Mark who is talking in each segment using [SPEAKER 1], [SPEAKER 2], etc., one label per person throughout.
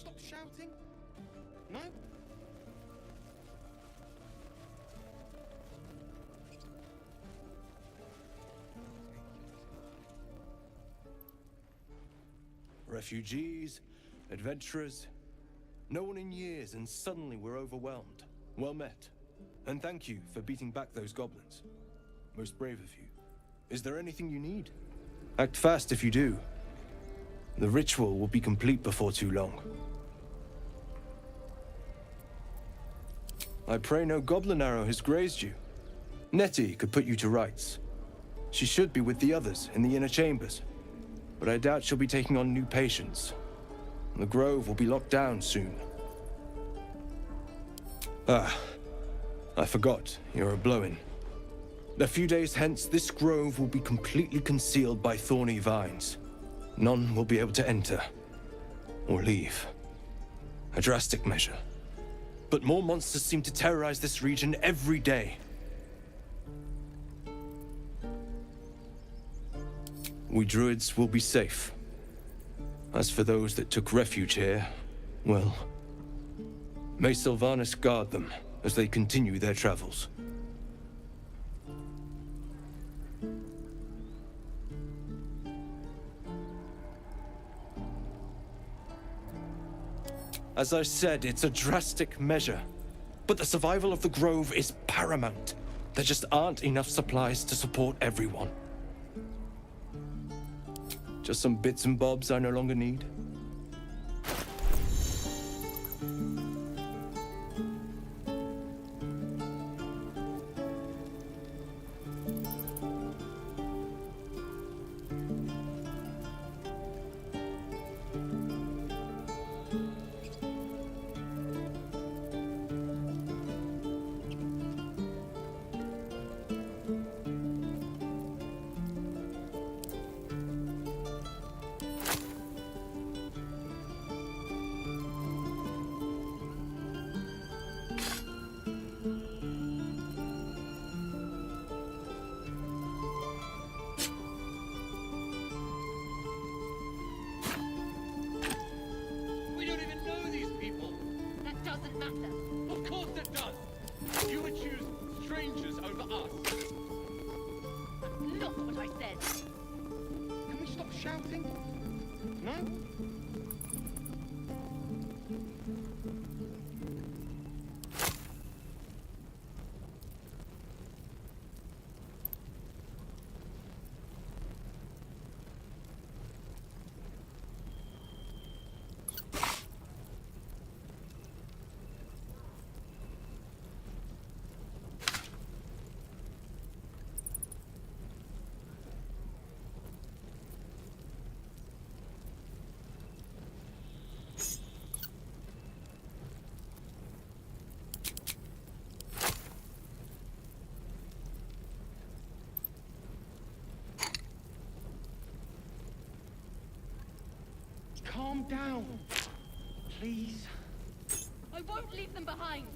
[SPEAKER 1] stop shouting? No?
[SPEAKER 2] Refugees, adventurers, no one in years, and suddenly we're overwhelmed. Well met. And thank you for beating back those goblins. Most brave of you. Is there anything you need? Act fast if you do. The ritual will be complete before too long. I pray no goblin arrow has grazed you. Nettie could put you to rights. She should be with the others in the inner chambers, but I doubt she'll be taking on new patients. The grove will be locked down soon. Ah, I forgot, you're a blow-in. A few days hence, this grove will be completely concealed by thorny vines. None will be able to enter or leave. A drastic measure. But more monsters seem to terrorize this region every day. We druids will be safe. As for those that took refuge here, well, may Sylvanas guard them as they continue their travels. As I said, it's a drastic measure, but the survival of the grove is paramount. There just aren't enough supplies to support everyone. Just some bits and bobs I no longer need.
[SPEAKER 1] Shouting? No? Calm down, please.
[SPEAKER 3] I won't leave them behind.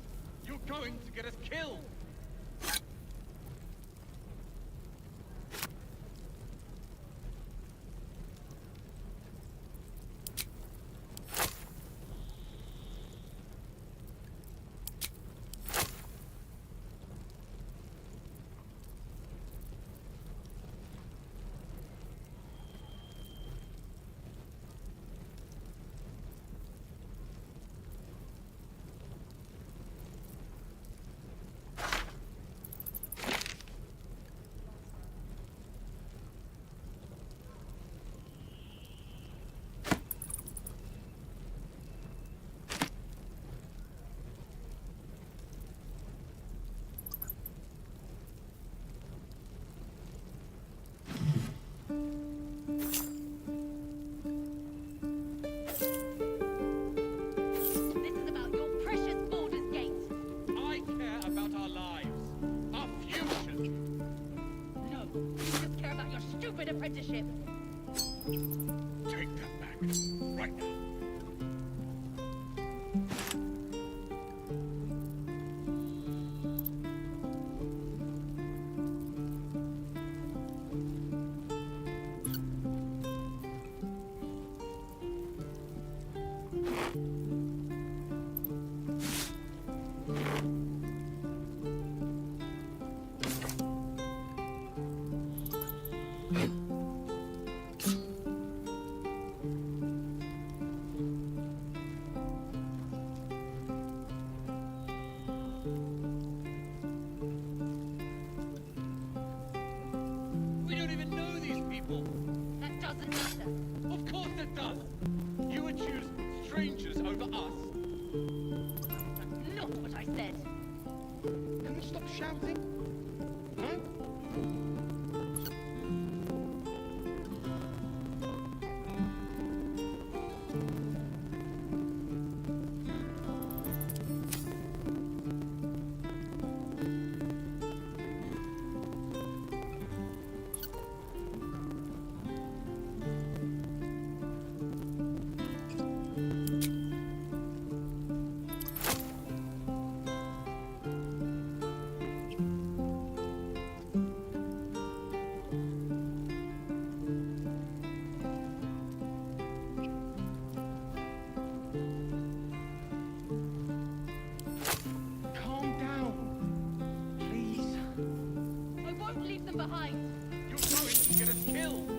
[SPEAKER 1] You're going to get us killed.
[SPEAKER 3] Apprenticeship.
[SPEAKER 1] Take that back, right now.
[SPEAKER 3] doesn't matter.
[SPEAKER 1] Of course it does. You would choose strangers over us.
[SPEAKER 3] That's not what I said.
[SPEAKER 1] Can we stop shouting? No? Calm down. Please.
[SPEAKER 3] I won't leave them behind.
[SPEAKER 1] You're going to get us killed.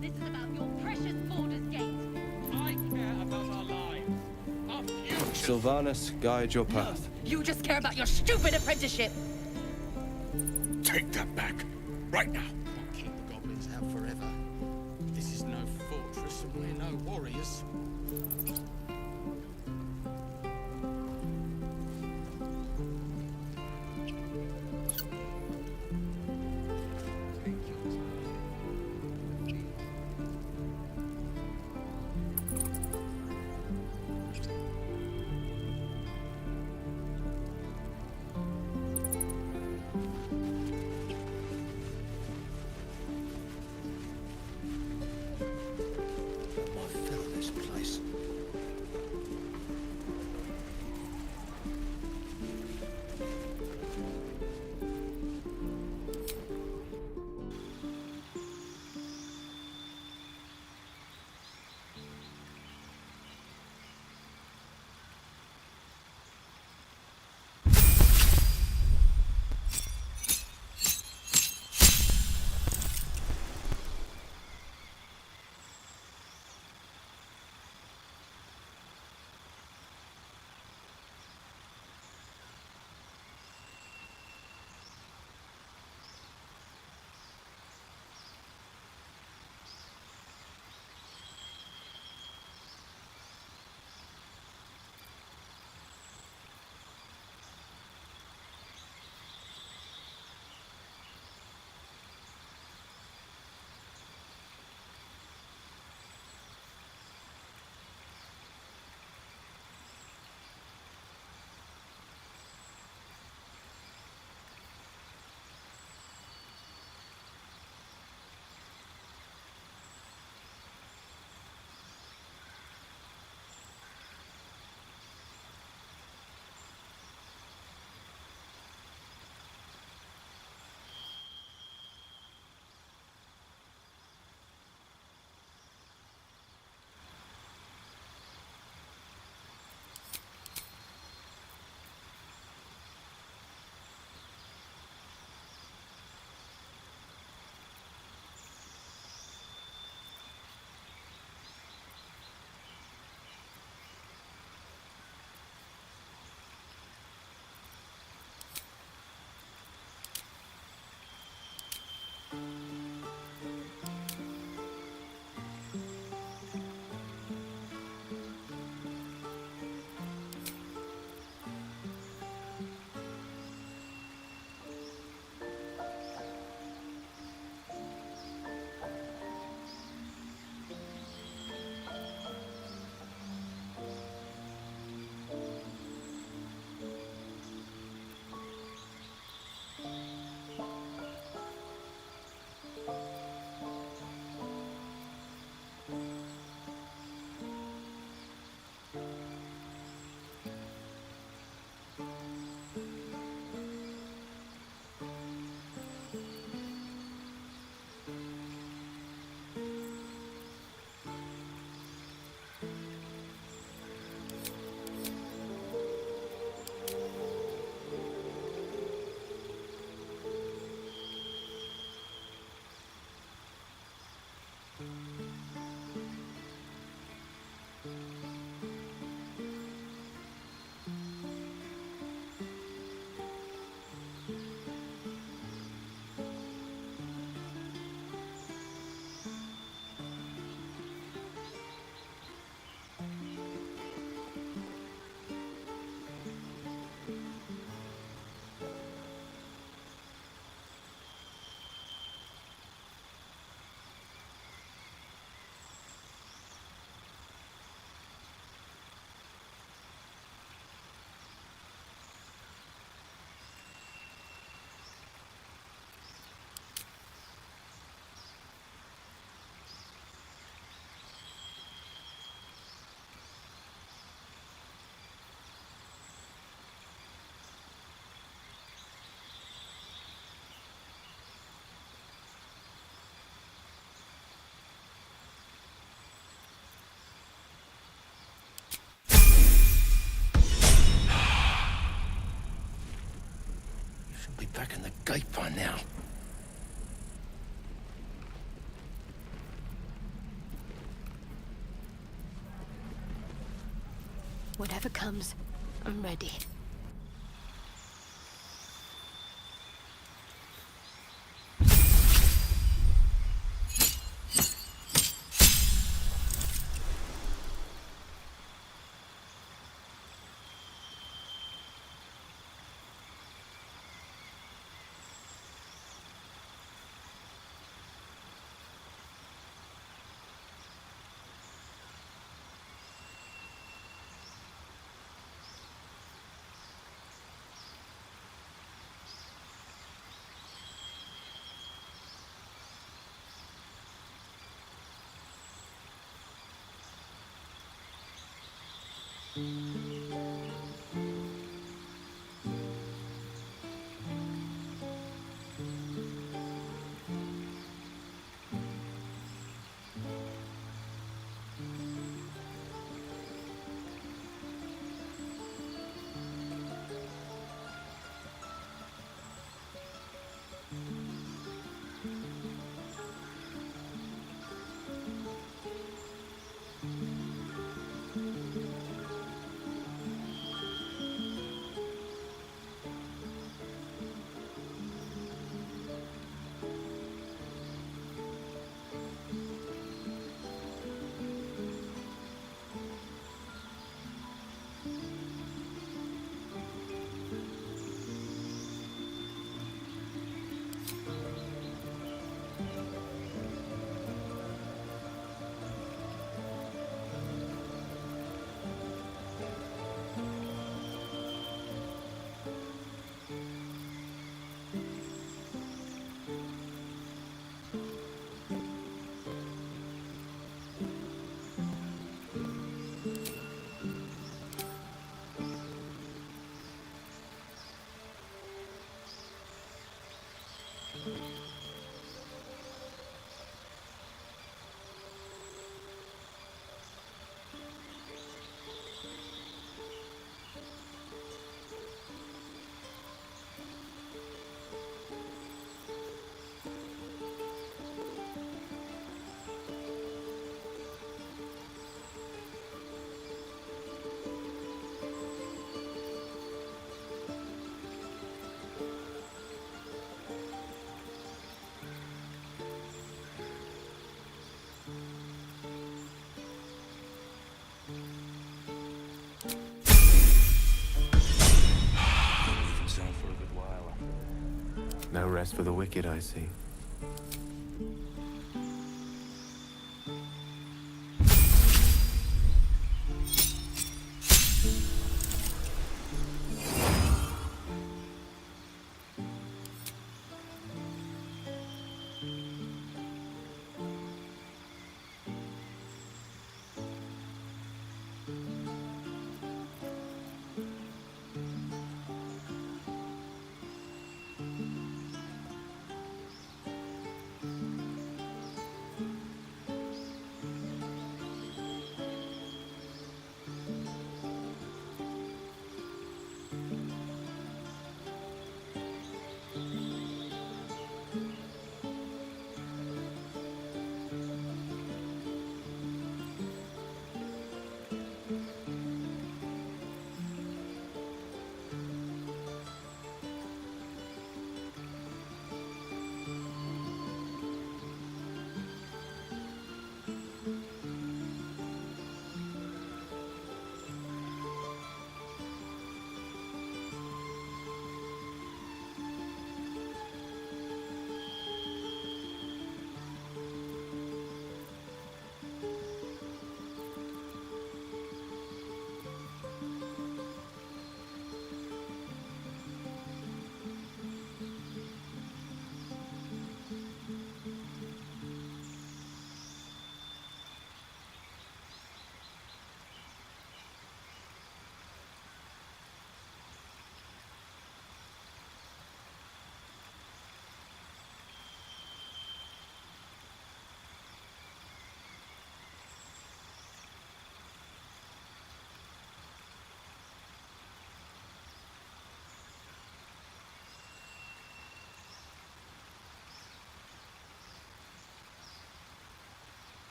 [SPEAKER 3] This is about your precious Baldur's Gate.
[SPEAKER 1] I care about our lives. Our future.
[SPEAKER 2] Sylvanus, guide your path.
[SPEAKER 3] You just care about your stupid apprenticeship.
[SPEAKER 1] Take that back. Right now.
[SPEAKER 4] Can't keep the goblins out forever. This is no fortress and we're no warriors. I fill this place. escape by now.
[SPEAKER 5] Whatever comes, I'm ready.
[SPEAKER 2] No rest for the wicked, I see.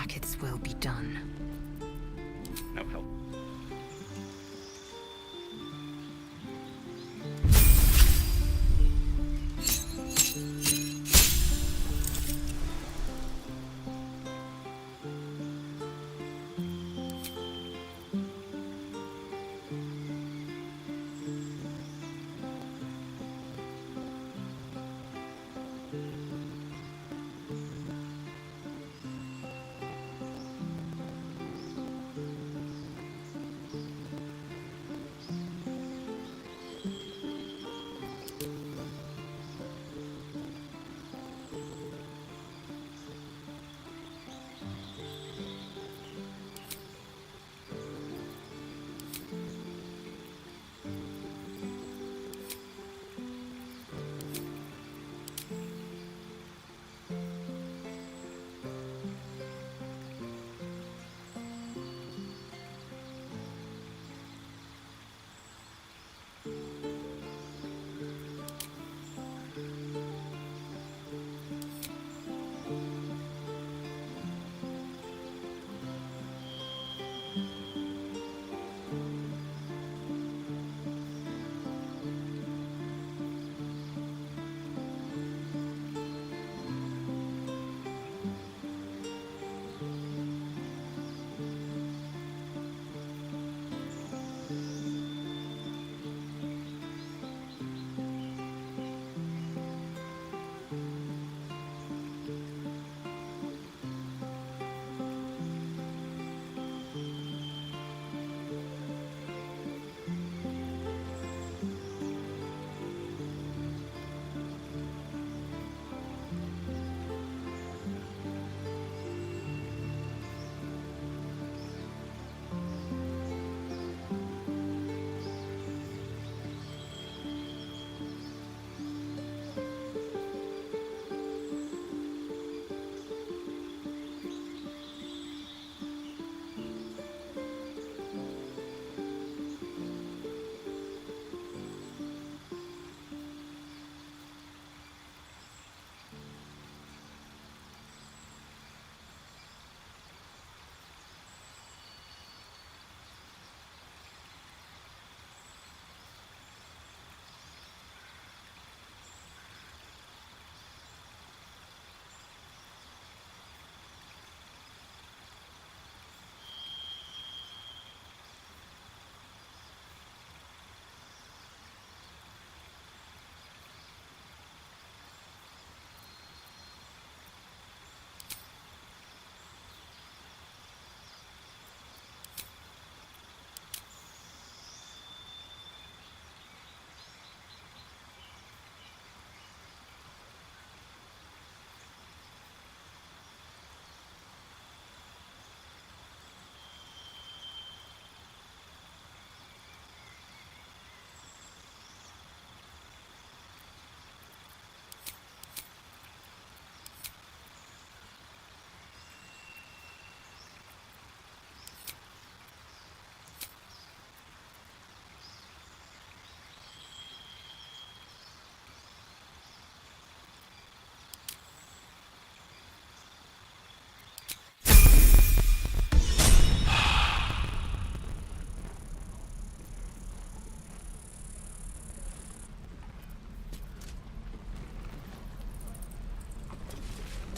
[SPEAKER 5] Blacketh's will be done.
[SPEAKER 6] No help.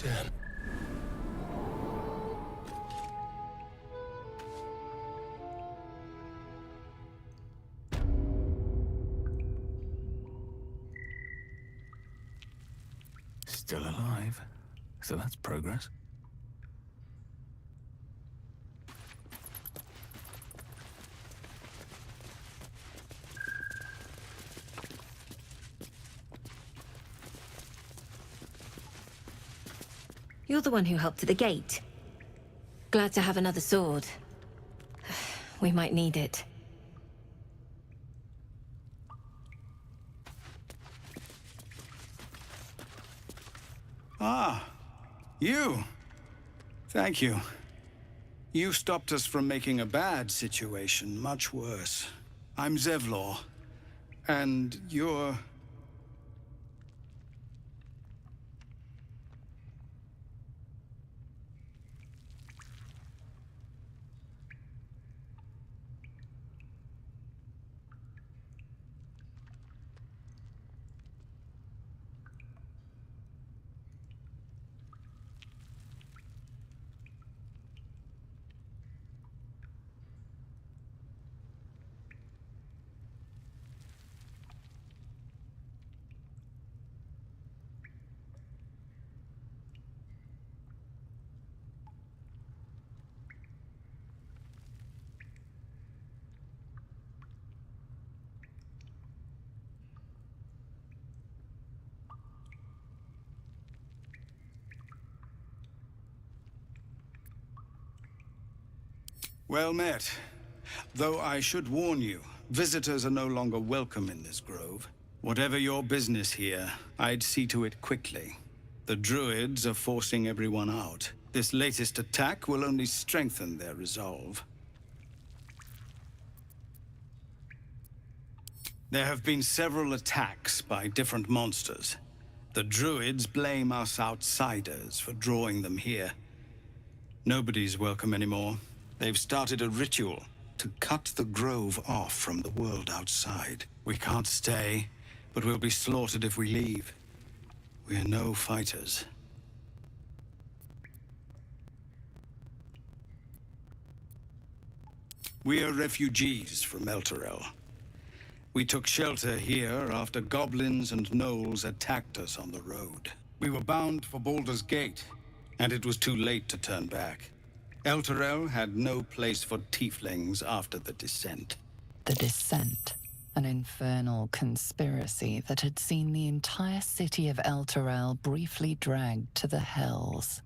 [SPEAKER 2] Damn.
[SPEAKER 7] Still alive, so that's progress.
[SPEAKER 5] You're the one who helped at the gate. Glad to have another sword. We might need it.
[SPEAKER 8] Ah, you. Thank you. You stopped us from making a bad situation much worse. I'm Zevlor, and you're... Well met. Though I should warn you, visitors are no longer welcome in this grove. Whatever your business here, I'd see to it quickly. The druids are forcing everyone out. This latest attack will only strengthen their resolve. There have been several attacks by different monsters. The druids blame us outsiders for drawing them here. Nobody's welcome anymore. They've started a ritual to cut the grove off from the world outside. We can't stay, but we'll be slaughtered if we leave. We're no fighters. We are refugees from Elturel. We took shelter here after goblins and gnolls attacked us on the road. We were bound for Baulder's Gate, and it was too late to turn back. Elturel had no place for tieflings after the Descent.
[SPEAKER 9] The Descent, an infernal conspiracy that had seen the entire city of Elturel briefly dragged to the Hells.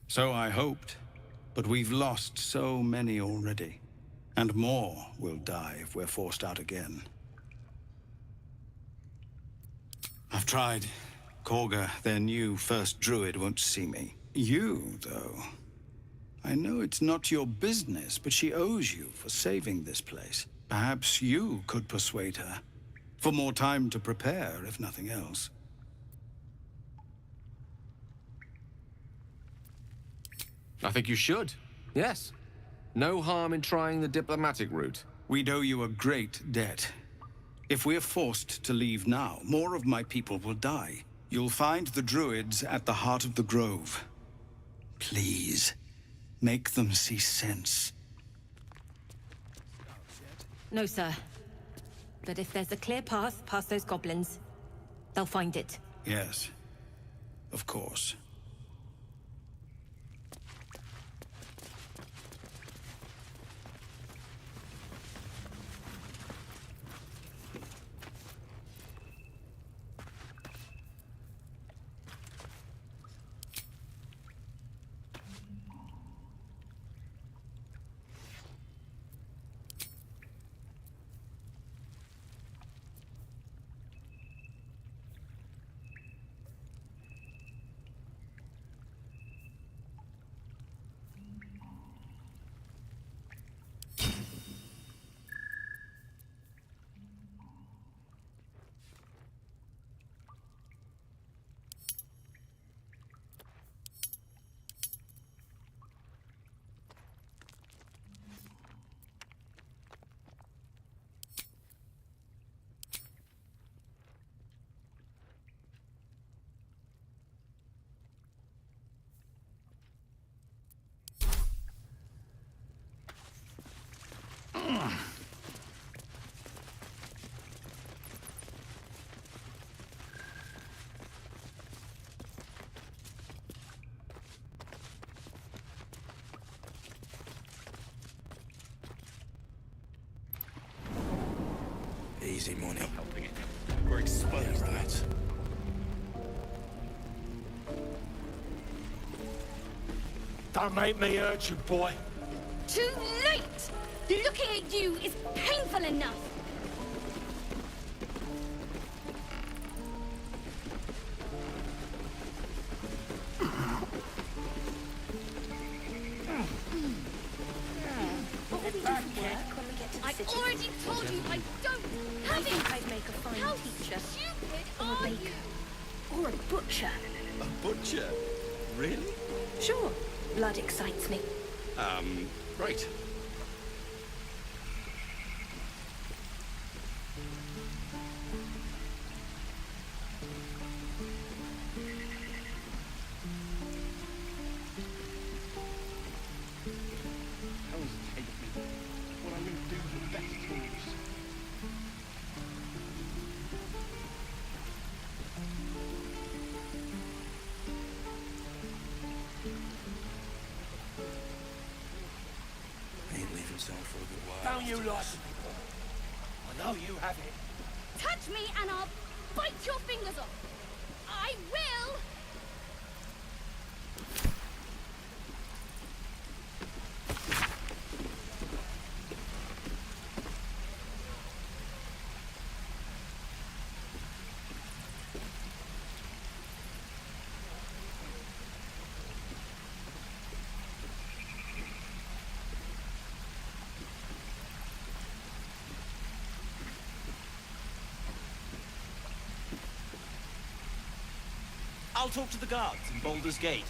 [SPEAKER 8] So I hoped, but we've lost so many already. And more will die if we're forced out again. I've tried. Korga, their new first druid, won't see me. You, though. I know it's not your business, but she owes you for saving this place. Perhaps you could persuade her. For more time to prepare, if nothing else.
[SPEAKER 10] I think you should. Yes. No harm in trying the diplomatic route.
[SPEAKER 8] We'd owe you a great debt. If we're forced to leave now, more of my people will die. You'll find the druids at the heart of the grove. Please, make them see sense.
[SPEAKER 5] No, sir. But if there's a clear path past those goblins, they'll find it.
[SPEAKER 8] Yes, of course.
[SPEAKER 4] Easy money.
[SPEAKER 6] No helping it.
[SPEAKER 4] We're exposed, right?
[SPEAKER 1] Don't make me hurt you, boy.
[SPEAKER 3] Too late! Looking at you is painful enough. I already told you I don't have it!
[SPEAKER 5] I'd make a fine
[SPEAKER 3] How
[SPEAKER 5] teacher.
[SPEAKER 3] stupid
[SPEAKER 5] Or a
[SPEAKER 3] are
[SPEAKER 5] baker.
[SPEAKER 3] you?
[SPEAKER 5] Or a butcher.
[SPEAKER 6] A butcher? Really?
[SPEAKER 5] Sure. Blood excites me.
[SPEAKER 6] Right. How does it take me? What I'm going to do with the best tools?
[SPEAKER 4] Ain't leaving town for a good while.
[SPEAKER 1] Don't you like me, boy? I know you have it.
[SPEAKER 3] Touch me and I'll bite your fingers off. I will!
[SPEAKER 11] I'll talk to the guards in Baulder's Gate.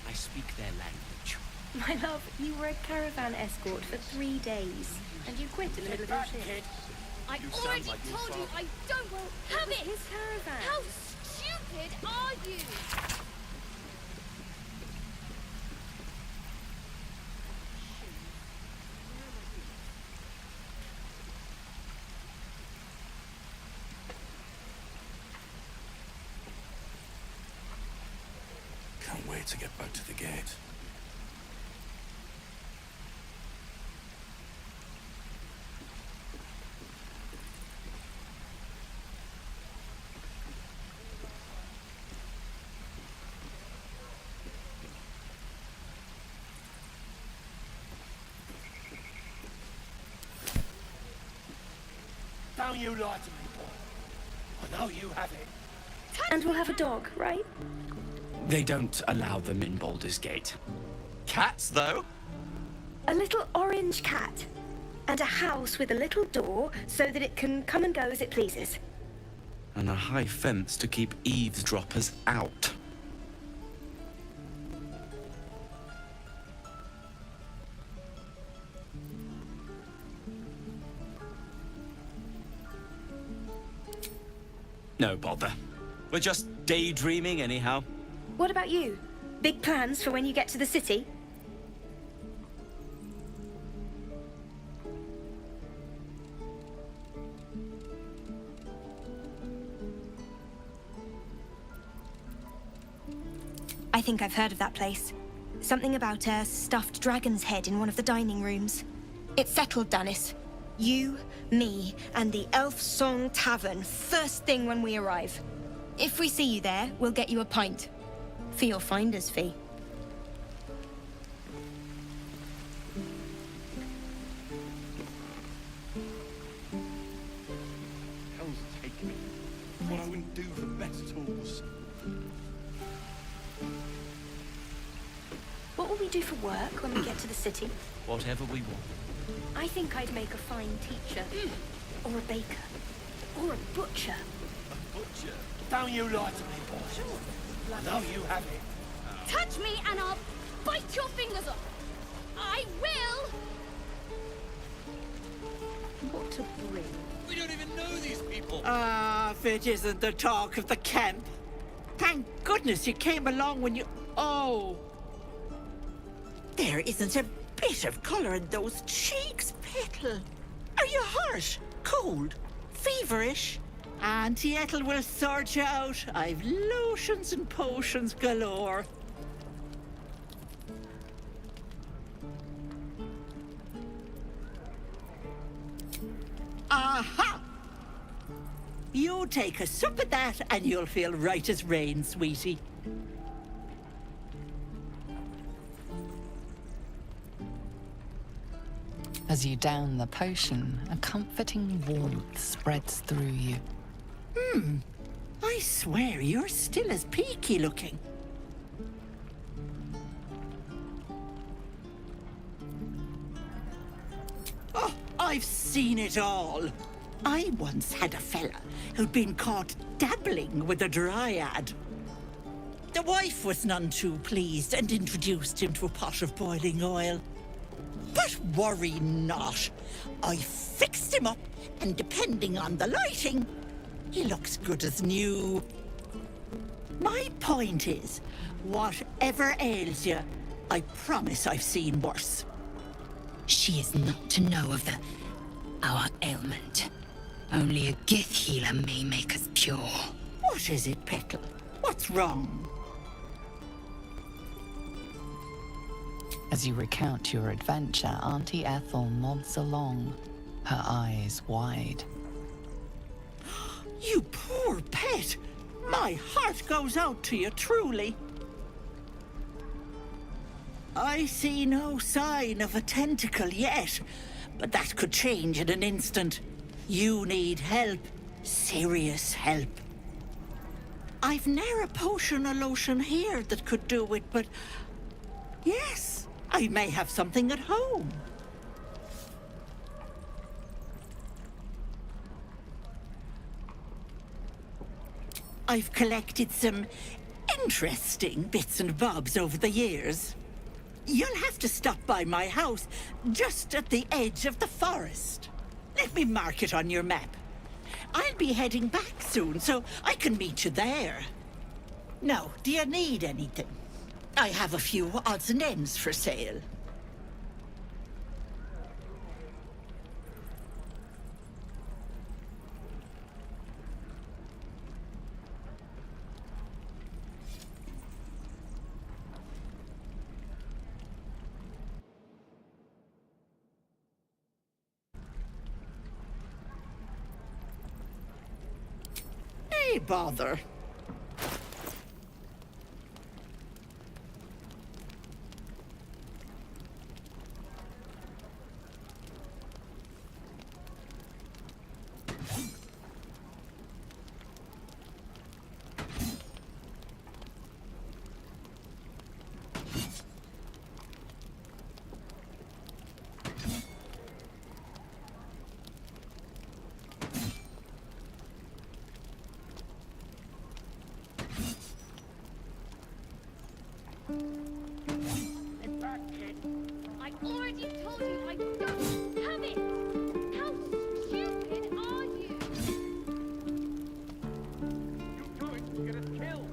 [SPEAKER 11] I speak their language.
[SPEAKER 12] My love, you were a caravan escort for 3 days, and you quit in the middle of your shift.
[SPEAKER 3] I already told you I don't have it!
[SPEAKER 12] His caravan.
[SPEAKER 3] How stupid are you?
[SPEAKER 7] Can't wait to get back to the gate.
[SPEAKER 6] Don't you lie to me, boy. I know you have it.
[SPEAKER 12] And we'll have a dog, right?
[SPEAKER 11] They don't allow them in Baulder's Gate. Cats, though?
[SPEAKER 12] A little orange cat. And a house with a little door so that it can come and go as it pleases.
[SPEAKER 11] And a high fence to keep eavesdroppers out. No bother. We're just daydreaming anyhow.
[SPEAKER 12] What about you? Big plans for when you get to the city? I think I've heard of that place. Something about a stuffed dragon's head in one of the dining rooms. It's settled, Dennis. You, me, and the Elf Song Tavern first thing when we arrive. If we see you there, we'll get you a pint. For your finder's fee.
[SPEAKER 6] Hell's take me. What I wouldn't do for better tools.
[SPEAKER 12] What will we do for work when we get to the city?
[SPEAKER 11] Whatever we want.
[SPEAKER 12] I think I'd make a fine teacher. Or a baker. Or a butcher.
[SPEAKER 11] A butcher?
[SPEAKER 6] Don't you lie to me, boy. I know you have it.
[SPEAKER 3] Touch me and I'll bite your fingers off. I will!
[SPEAKER 12] What to bring?
[SPEAKER 1] We don't even know these people.
[SPEAKER 13] Ah, if it isn't the talk of the camp. Thank goodness you came along when you... Oh! There isn't a bit of colour in those cheeks, Petal. Are you hurt? Cold? Feverish? Auntie Ethel will sort you out. I've lotions and potions galore. Aha! You take a sup at that and you'll feel right as rain, sweetie.
[SPEAKER 9] As you down the potion, a comforting warmth spreads through you.
[SPEAKER 13] I swear you're still as peaky looking. Oh, I've seen it all. I once had a fella who'd been caught dabbling with a dryad. The wife was none too pleased and introduced him to a pot of boiling oil. But worry not. I fixed him up, and depending on the lighting, he looks good as new. My point is, whatever ails you, I promise I've seen worse.
[SPEAKER 14] She is not to know of our ailment. Only a Gith healer may make us pure.
[SPEAKER 13] What is it, Petal? What's wrong?
[SPEAKER 9] As you recount your adventure, Auntie Ethel nods along, her eyes wide.
[SPEAKER 13] You poor pet. My heart goes out to you, truly. I see no sign of a tentacle yet, but that could change in an instant. You need help. Serious help. I've ne'er a potion or lotion here that could do it, but... yes, I may have something at home. I've collected some interesting bits and bobs over the years. You'll have to stop by my house, just at the edge of the forest. Let me mark it on your map. I'll be heading back soon, so I can meet you there. Now, do you need anything? I have a few odds and ends for sale. Hey, bother.
[SPEAKER 3] I already told you I don't have it! How stupid are you?
[SPEAKER 1] You're going to get us killed.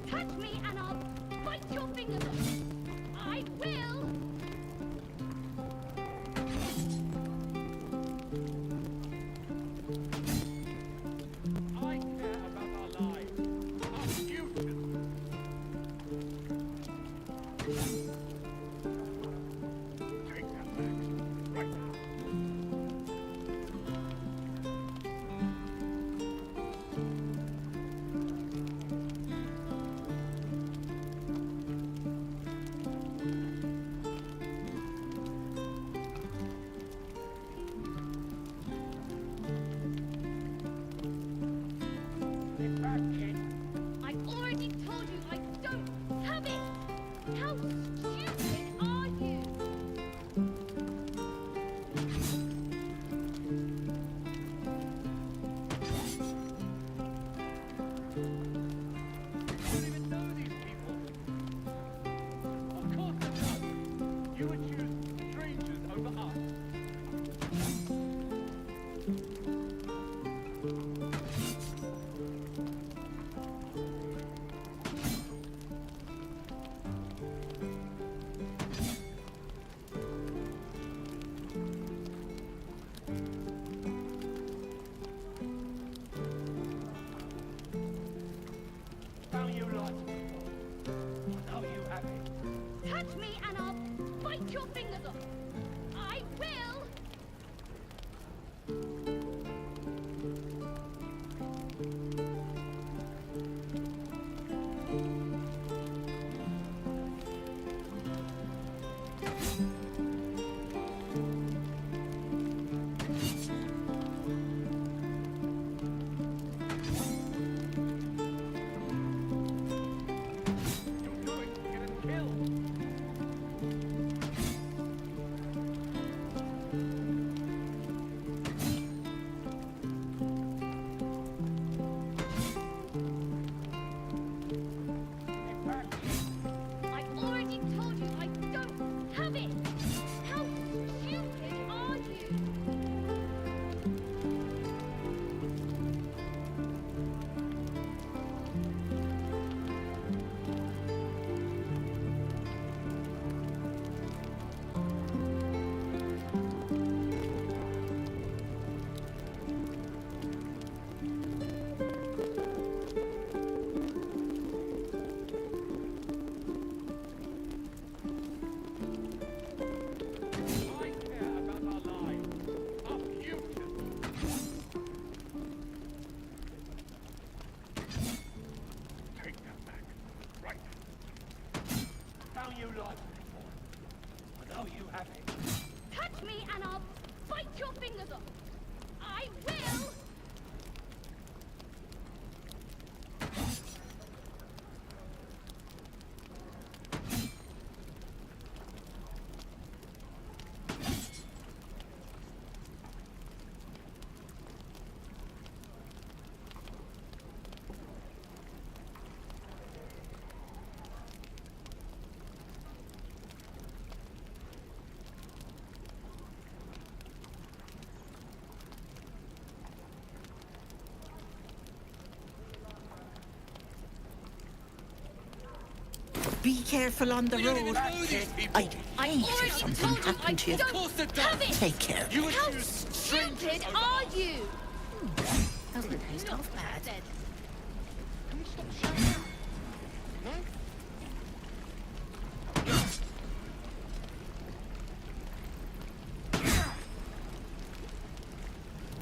[SPEAKER 3] Touch me and I'll bite your fingers off. I will!
[SPEAKER 1] I care about our lives, our futures. Take that back, right now.
[SPEAKER 3] I already told you I don't have it! How stupid are you?
[SPEAKER 1] You don't even know these people. Of course I don't. You would choose strangers over us. Now you lot. Now you have it.
[SPEAKER 3] Touch me and I'll bite your fingers off. I will!
[SPEAKER 1] You're going to get us killed.
[SPEAKER 3] I already told you
[SPEAKER 1] Right. Don't you like me, boy? I know you have it.
[SPEAKER 3] Touch me and I'll bite your fingers off. I will!
[SPEAKER 13] Be careful on the road. I'd hate if something happened to you. Take care.
[SPEAKER 3] How stupid are you?
[SPEAKER 14] Doesn't taste half bad.
[SPEAKER 6] Can we stop shouting? No?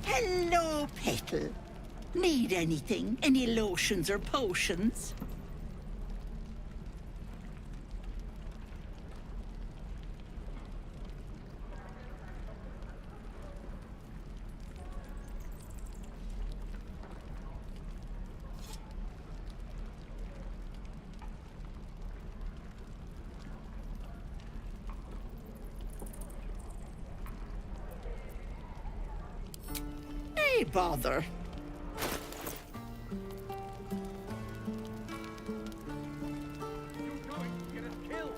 [SPEAKER 13] Hello, Petal. Need anything? Any lotions or potions? Hey, bother.
[SPEAKER 1] You're going to get us killed.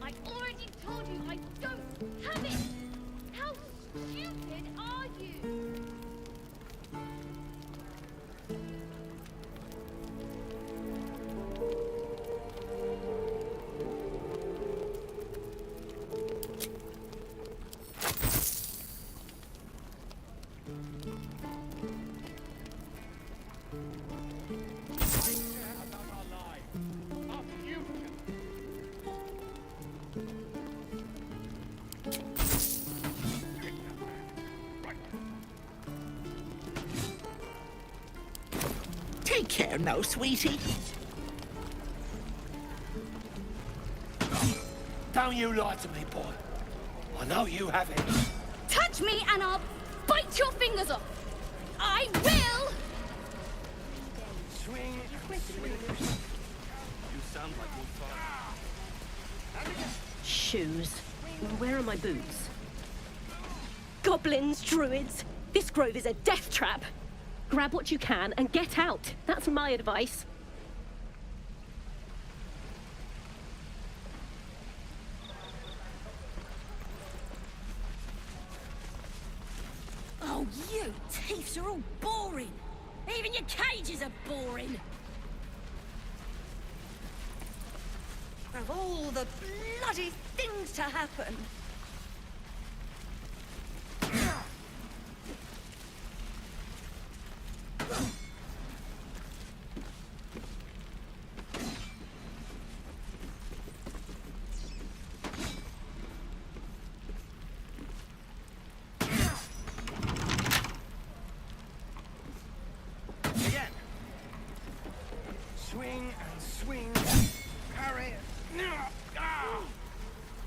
[SPEAKER 3] I already told you I don't have it! How stupid are you?
[SPEAKER 1] About our lives, our future.
[SPEAKER 13] Take care now, sweetie.
[SPEAKER 1] Don't you lie to me, boy. I know you have it.
[SPEAKER 3] Touch me and I'll bite your fingers off. I will!
[SPEAKER 1] Swing.
[SPEAKER 6] You sound like your father.
[SPEAKER 15] Shoes. Where are my boots? Goblins, druids. This grove is a death trap. Grab what you can and get out. That's my advice.
[SPEAKER 14] Oh, you thieves are all boring. Even your cages are boring.
[SPEAKER 12] Of all the bloody things to happen.
[SPEAKER 1] Again. Swing and swing. Parry.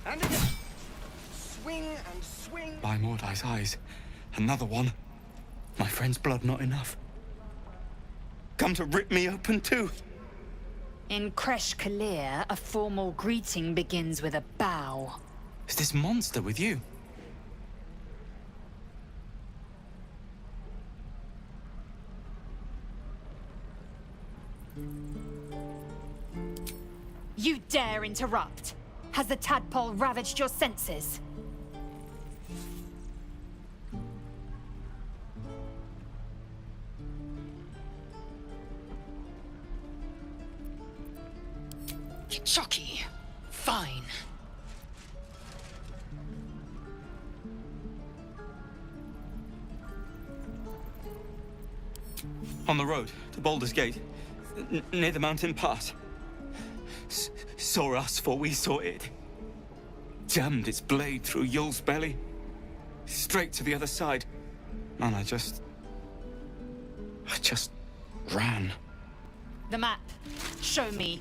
[SPEAKER 1] And again. Swing and swing.
[SPEAKER 11] By Mordai's eyes. Another one. My friend's blood not enough. Come to rip me open too.
[SPEAKER 14] In Kresh Kalir, a formal greeting begins with a bow.
[SPEAKER 11] Is this monster with you?
[SPEAKER 14] You dare interrupt? Has the tadpole ravaged your senses? Chucky. Fine.
[SPEAKER 11] On the road to Baulder's Gate, near the mountain pass. Saw us before we saw it. Jammed its blade through Yul's belly, straight to the other side. And I just ran.
[SPEAKER 14] The map. Show me.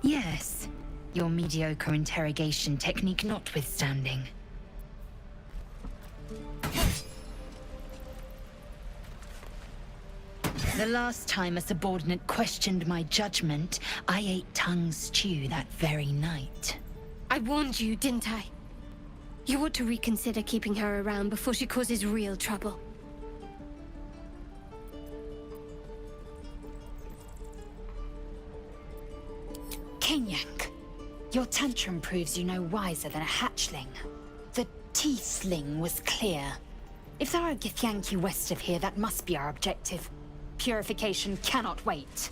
[SPEAKER 16] Yes, your mediocre interrogation technique notwithstanding. The last time a subordinate questioned my judgment, I ate tongue stew that very night.
[SPEAKER 3] I warned you, didn't I? You ought to reconsider keeping her around before she causes real trouble.
[SPEAKER 16] Kenyank, your tantrum proves you no wiser than a hatchling. The Teethling was clear. If there are Githyanki west of here, that must be our objective. Purification cannot wait.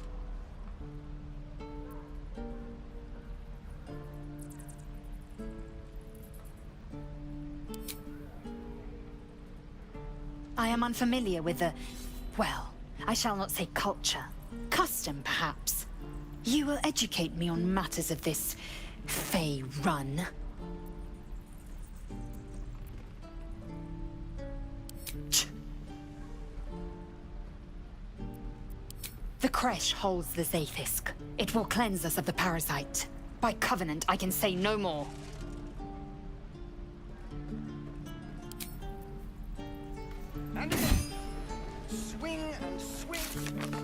[SPEAKER 16] I am unfamiliar with the... well, I shall not say culture. Custom, perhaps. You will educate me on matters of this Fey run. The Kresh holds the Zafisk. It will cleanse us of the parasite. By covenant, I can say no more.
[SPEAKER 6] And swing and swing.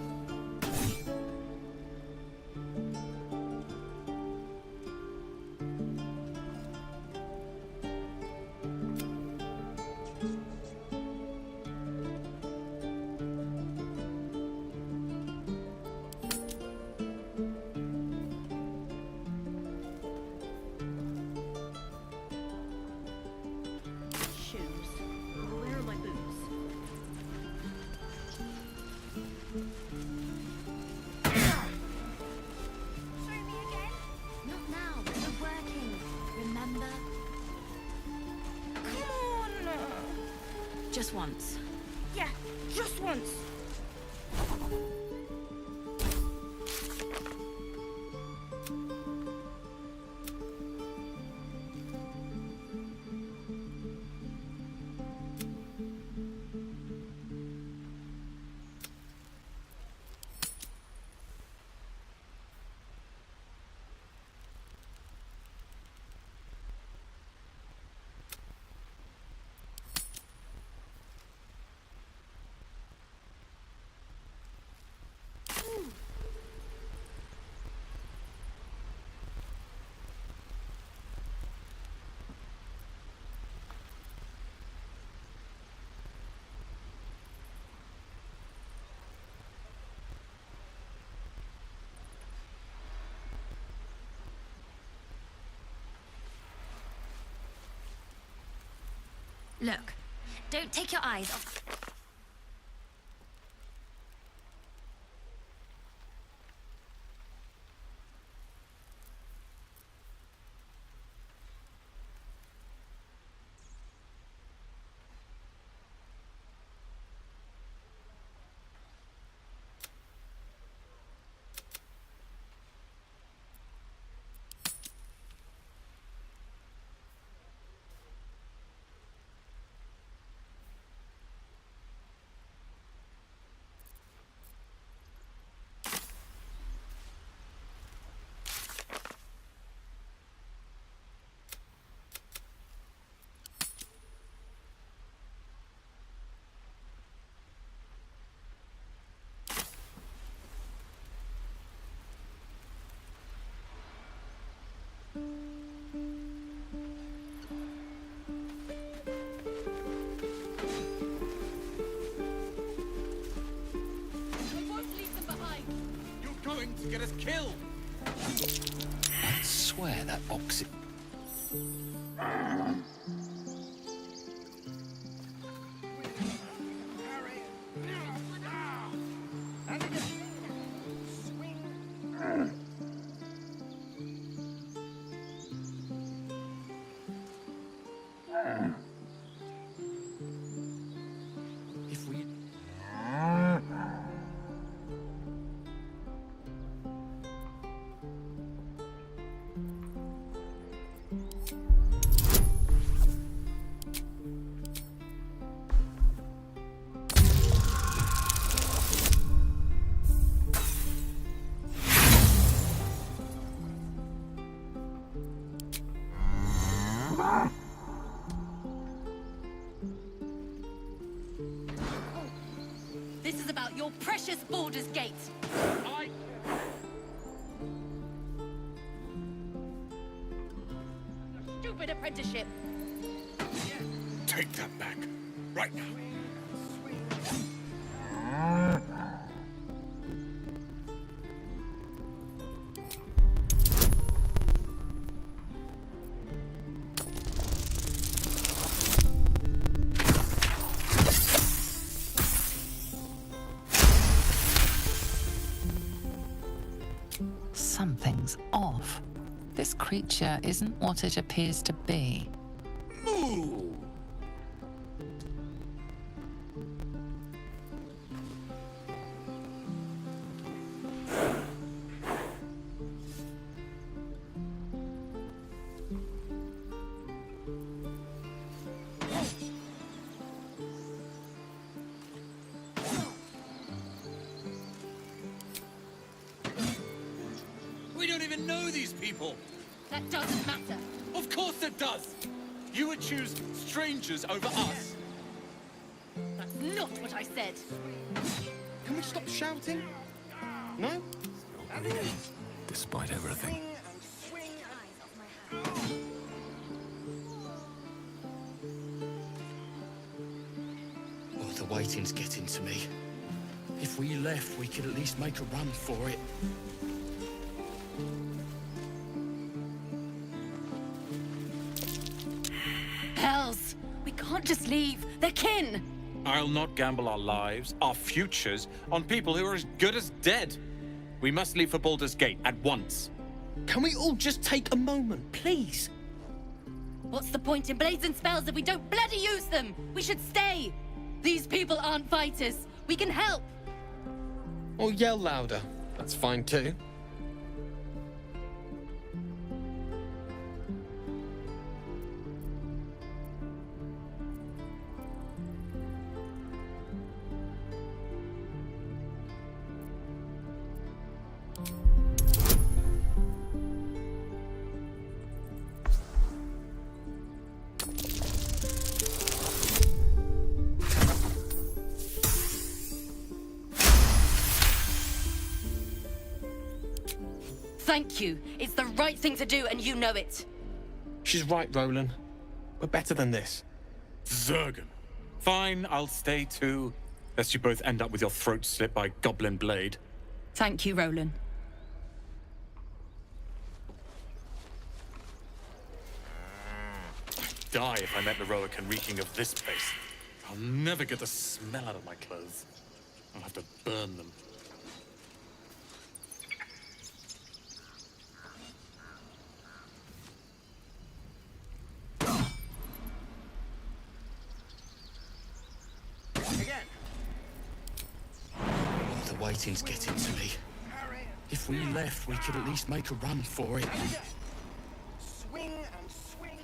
[SPEAKER 16] Just once.
[SPEAKER 12] Yeah, just once.
[SPEAKER 3] Look, don't take your eyes off.
[SPEAKER 4] to get us killed!
[SPEAKER 11] I swear that oxy...
[SPEAKER 4] If we...
[SPEAKER 3] This is about your precious Baldur's Gate. Stupid apprenticeship.
[SPEAKER 4] Take that back. Right now.
[SPEAKER 9] Something's off. This creature isn't what it appears to be.
[SPEAKER 4] Moo! We don't even know these people!
[SPEAKER 3] That doesn't matter.
[SPEAKER 4] Of course it does! You would choose strangers over us!
[SPEAKER 3] That's not what I said.
[SPEAKER 6] Can we stop shouting? No?
[SPEAKER 7] Despite everything.
[SPEAKER 4] Oh, the waiting's getting to me. If we left, we could at least make a run for it.
[SPEAKER 3] Hells! We can't just leave. They're kin!
[SPEAKER 17] I'll not gamble our lives, our futures, on people who are as good as dead. We must leave for Baldur's Gate at once.
[SPEAKER 6] Can we all just take a moment, please?
[SPEAKER 3] What's the point in blazing spells if we don't bloody use them? We should stay! These people aren't fighters. We can help!
[SPEAKER 10] Or yell louder. That's fine too.
[SPEAKER 3] Thank you. It's the right thing to do, and you know it.
[SPEAKER 17] She's right, Roland. We're better than this. Zergan. Fine, I'll stay too. Lest you both end up with your throat slit by Goblin Blade.
[SPEAKER 3] Thank you, Roland.
[SPEAKER 17] I'd die if I met the Roacan reeking of this place. I'll never get the smell out of my clothes. I'll have to burn them.
[SPEAKER 6] Again.
[SPEAKER 4] Oh, the waiting's getting to me. If we left, we could at least make a run for it.
[SPEAKER 6] Swing and swing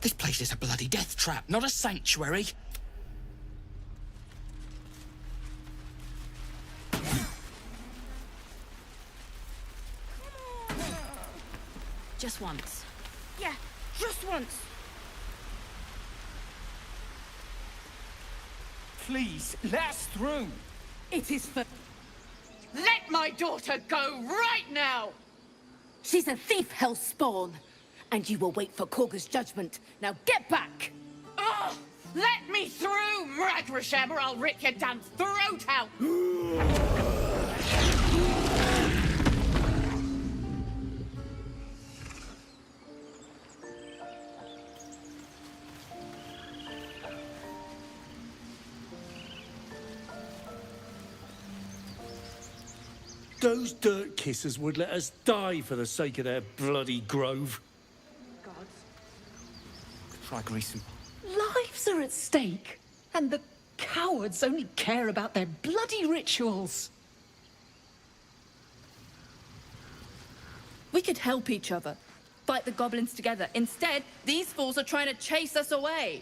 [SPEAKER 4] This place is a bloody death trap, not a sanctuary.
[SPEAKER 3] Just once.
[SPEAKER 12] Yeah, just once.
[SPEAKER 6] Please, let us through.
[SPEAKER 15] It is for...
[SPEAKER 3] Let my daughter go right now!
[SPEAKER 15] She's a thief, hellspawn. And you will wait for Korga's judgment. Now get back!
[SPEAKER 3] Oh, let me through, Mragrasham, or I'll rip your damn throat out!
[SPEAKER 18] Those dirt kissers would let us die for the sake of their bloody grove.
[SPEAKER 11] Try greasing.
[SPEAKER 15] Lives are at stake. And the cowards only care about their bloody rituals.
[SPEAKER 3] We could help each other. Fight the goblins together. Instead, these fools are trying to chase us away.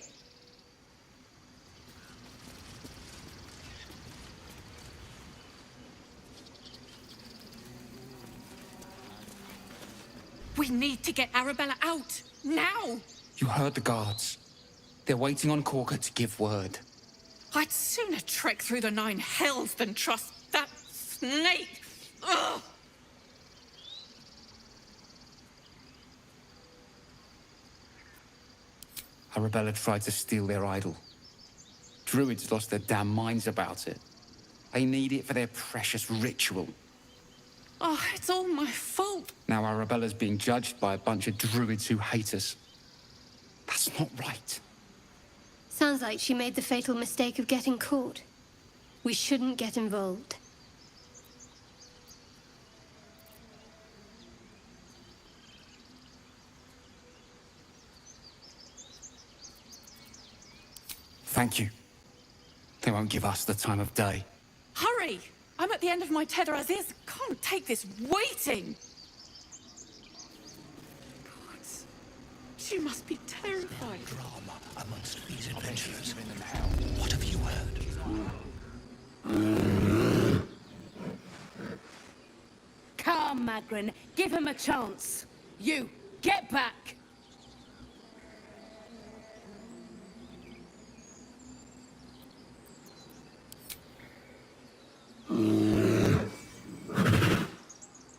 [SPEAKER 3] We need to get Arabella out. Now!
[SPEAKER 11] You heard the guards. They're waiting on Korga to give word.
[SPEAKER 3] I'd sooner trek through the 9 hells than trust that snake. Ugh!
[SPEAKER 11] Arabella tried to steal their idol. Druids lost their damn minds about it. They need it for their precious ritual.
[SPEAKER 3] Oh, it's all my fault.
[SPEAKER 11] Now Arabella's being judged by a bunch of druids who hate us. That's not right.
[SPEAKER 19] Sounds like she made the fatal mistake of getting caught. We shouldn't get involved.
[SPEAKER 11] Thank you. They won't give us the time of day.
[SPEAKER 3] Hurry! I'm at the end of my tether as is. Can't take this waiting. God, she must be terrified.
[SPEAKER 7] Drama amongst these adventurers. What have you heard?
[SPEAKER 15] Calm, Magrin. Give him a chance. You, get back!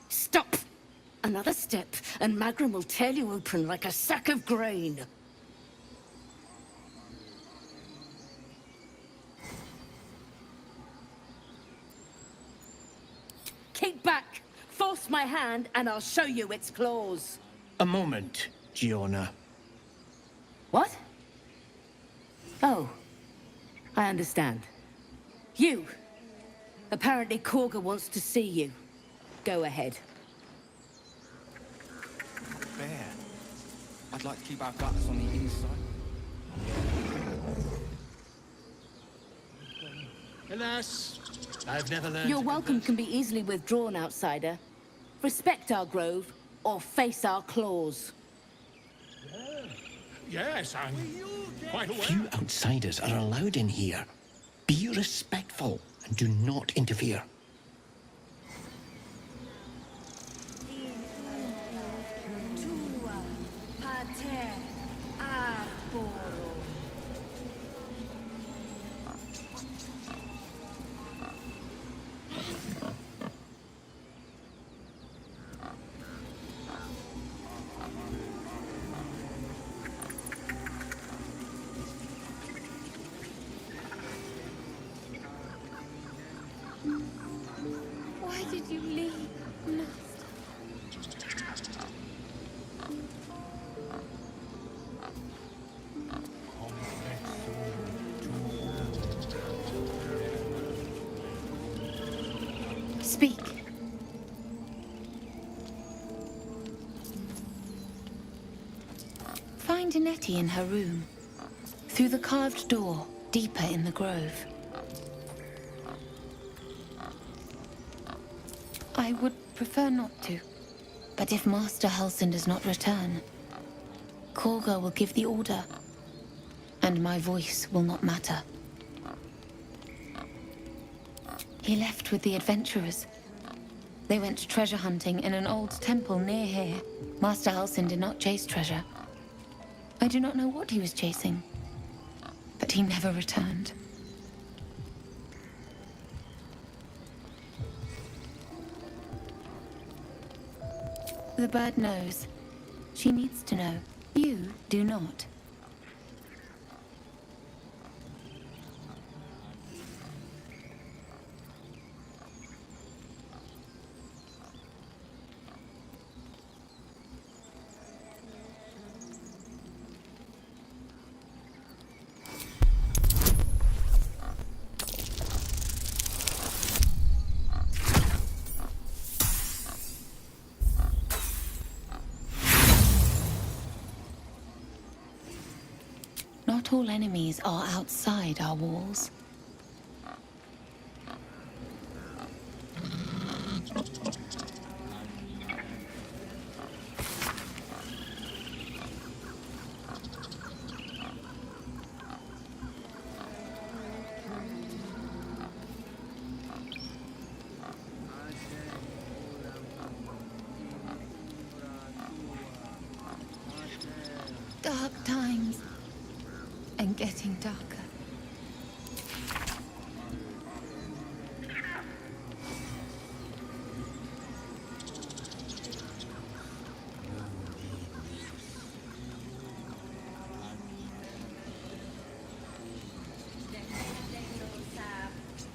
[SPEAKER 15] Stop! Another step, and Magrin will tear you open like a sack of grain. Keep back! Force my hand, and I'll show you its claws.
[SPEAKER 6] A moment, Giona.
[SPEAKER 15] What? Oh, I understand. You! Apparently Korga wants to see you. Go ahead.
[SPEAKER 11] Bear. I'd like to keep our guts on the inside.
[SPEAKER 6] Alas, I've never learned.
[SPEAKER 15] Your welcome can be easily withdrawn, outsider. Respect our grove, or face our claws.
[SPEAKER 6] Yes, I'm quite aware.
[SPEAKER 7] Few outsiders are allowed in here. Be respectful and do not interfere.
[SPEAKER 19] Why did you leave, Master? Speak. Find Nettie in her room. Through the carved door, deeper in the grove. I would prefer not to. But if Master Halsin does not return, Korga will give the order, and my voice will not matter. He left with the adventurers. They went treasure hunting in an old temple near here. Master Halsin did not chase treasure. I do not know what he was chasing, but he never returned. The bird knows. She needs to know. You do not. Not all enemies are outside our walls. Dark times. And getting darker.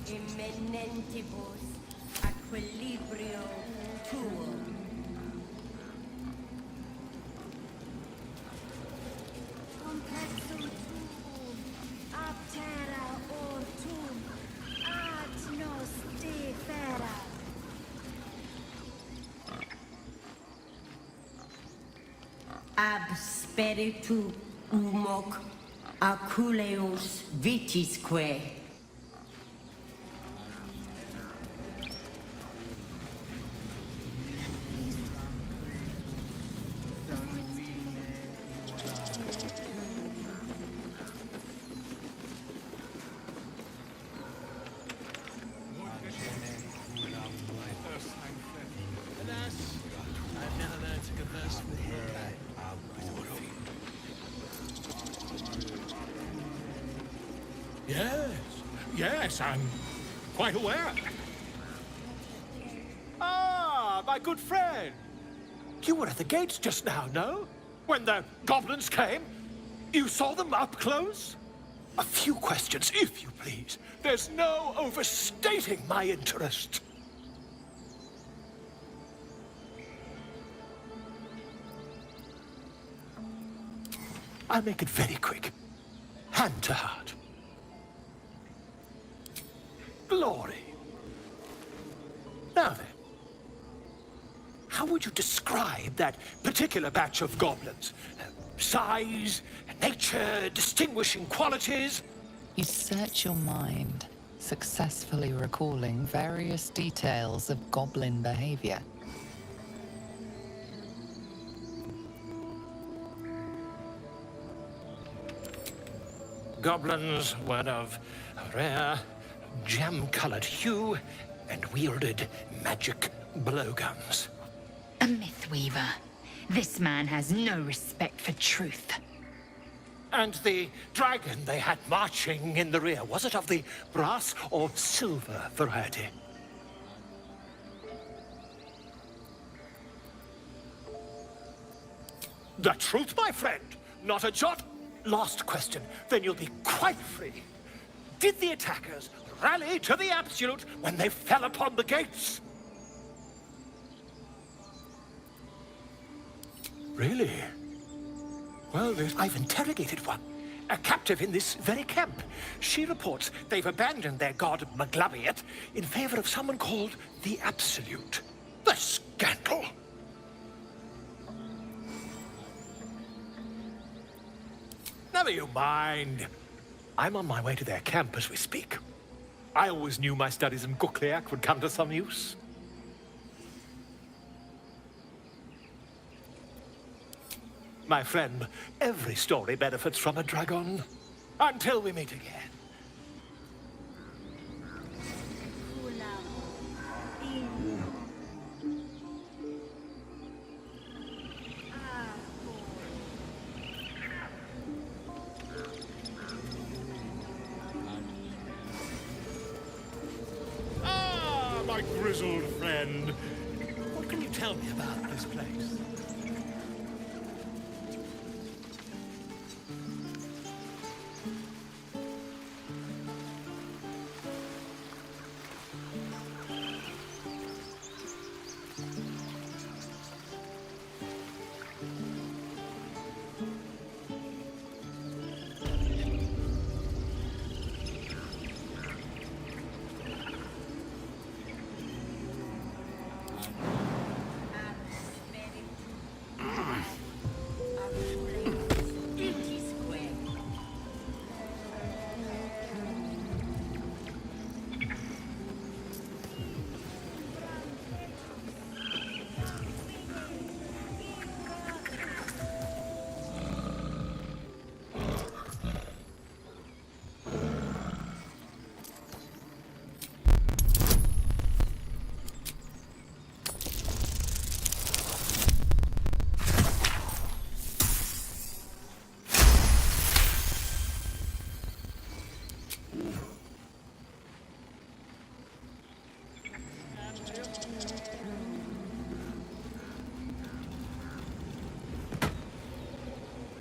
[SPEAKER 20] Immenentibus equilibrio tuo. Complexum tuum, ab terra ortum, ad nos defera. Ab spiritu humoc aculeus vitisque.
[SPEAKER 18] Yes, I'm quite aware. Ah, my good friend. You were at the gates just now, no? When the goblins came? You saw them up close? A few questions, if you please. There's no overstating my interest. I'll make it very quick. Hand to heart. Glory. Now then, how would you describe that particular batch of goblins? Size, nature, distinguishing qualities?
[SPEAKER 9] You search your mind, successfully recalling various details of goblin behavior.
[SPEAKER 18] Goblins were of rare, jam-colored hue and wielded magic blowguns.
[SPEAKER 14] A mythweaver. This man has no respect for truth.
[SPEAKER 18] And the dragon they had marching in the rear, was it of the brass or silver variety? The truth, my friend, not a jot. Last question, then you'll be quite free. Did the attackers rally to the absolute when they fell upon the gates? Really? Well, I've interrogated one. A captive in this very camp. She reports they've abandoned their god Maglabiet in favor of someone called the Absolute. The scandal! Never you mind. I'm on my way to their camp as we speak. I always knew my studies in Gukliak would come to some use. My friend, every story benefits from a dragon. Until we meet again. grizzled friend. What can you tell me about this place?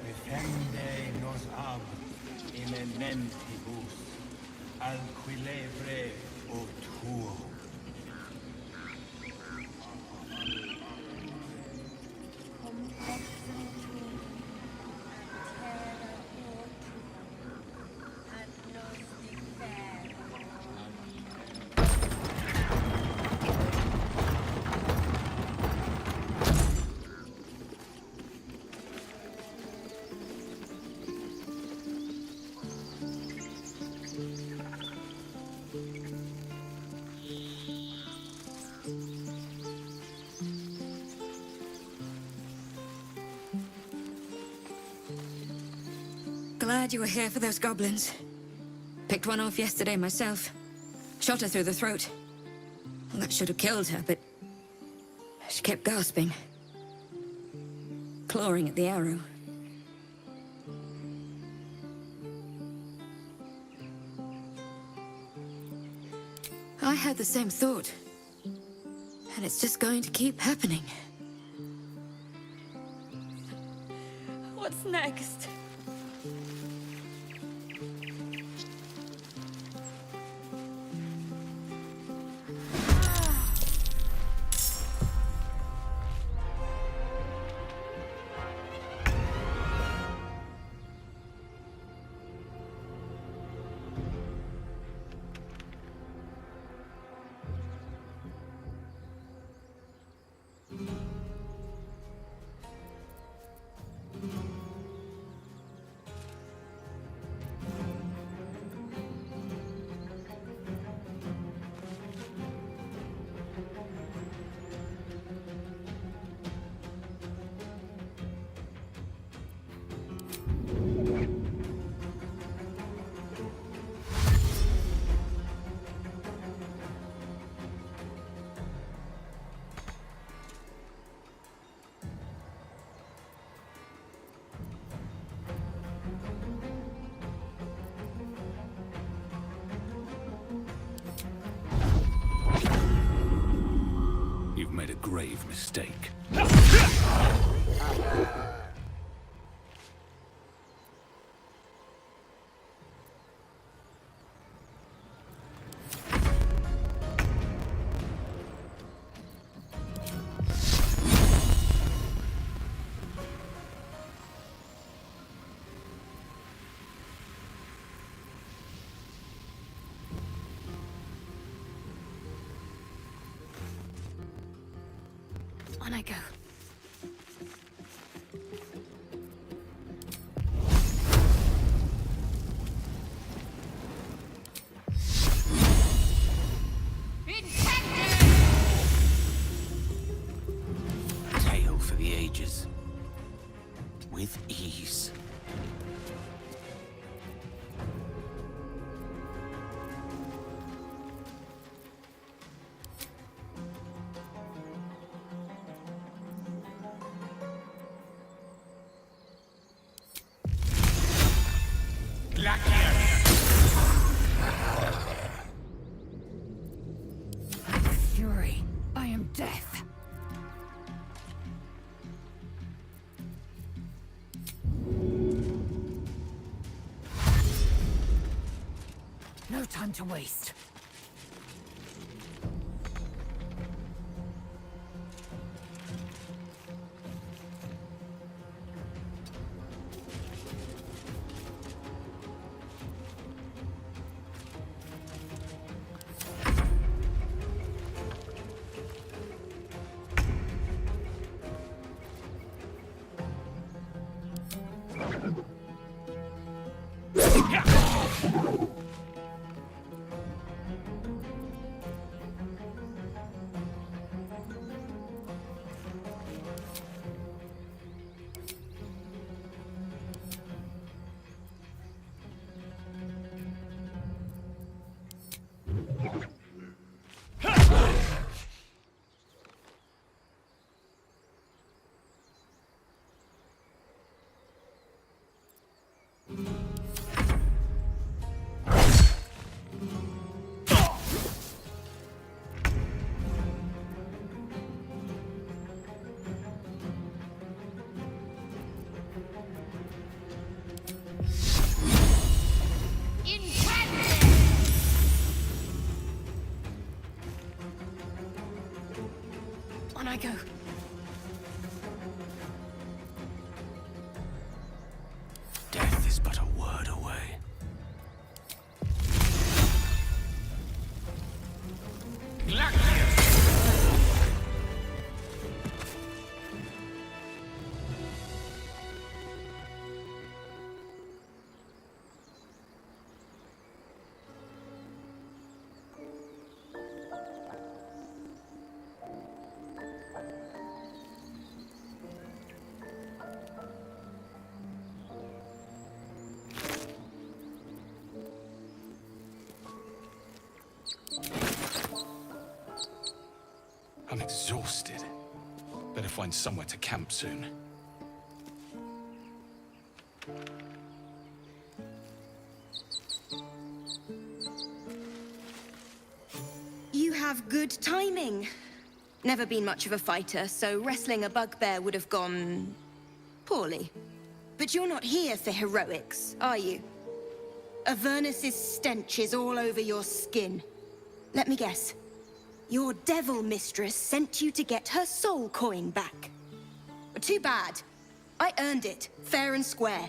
[SPEAKER 21] Defende nos ab inementibus alquilebre o tuo.
[SPEAKER 12] Glad you were here for those goblins. Picked one off yesterday myself. Shot her through the throat. Well, that should have killed her, but she kept gasping. Clawing at the arrow. I had the same thought. And it's just going to keep happening. What's next?
[SPEAKER 22] You've made a grave mistake.
[SPEAKER 12] On I go.
[SPEAKER 21] Tale for the ages. With ease.
[SPEAKER 12] Fury.
[SPEAKER 15] time to waste.
[SPEAKER 12] On I go.
[SPEAKER 21] Death is but a word away.
[SPEAKER 2] I'm exhausted. Better find somewhere to camp soon.
[SPEAKER 12] You have good timing. Never been much of a fighter, so wrestling a bugbear would have gone poorly. But you're not here for heroics, are you? Avernus's stench is all over your skin. Let me guess. Your devil mistress sent you to get her soul coin back. Too bad. I earned it, fair and square.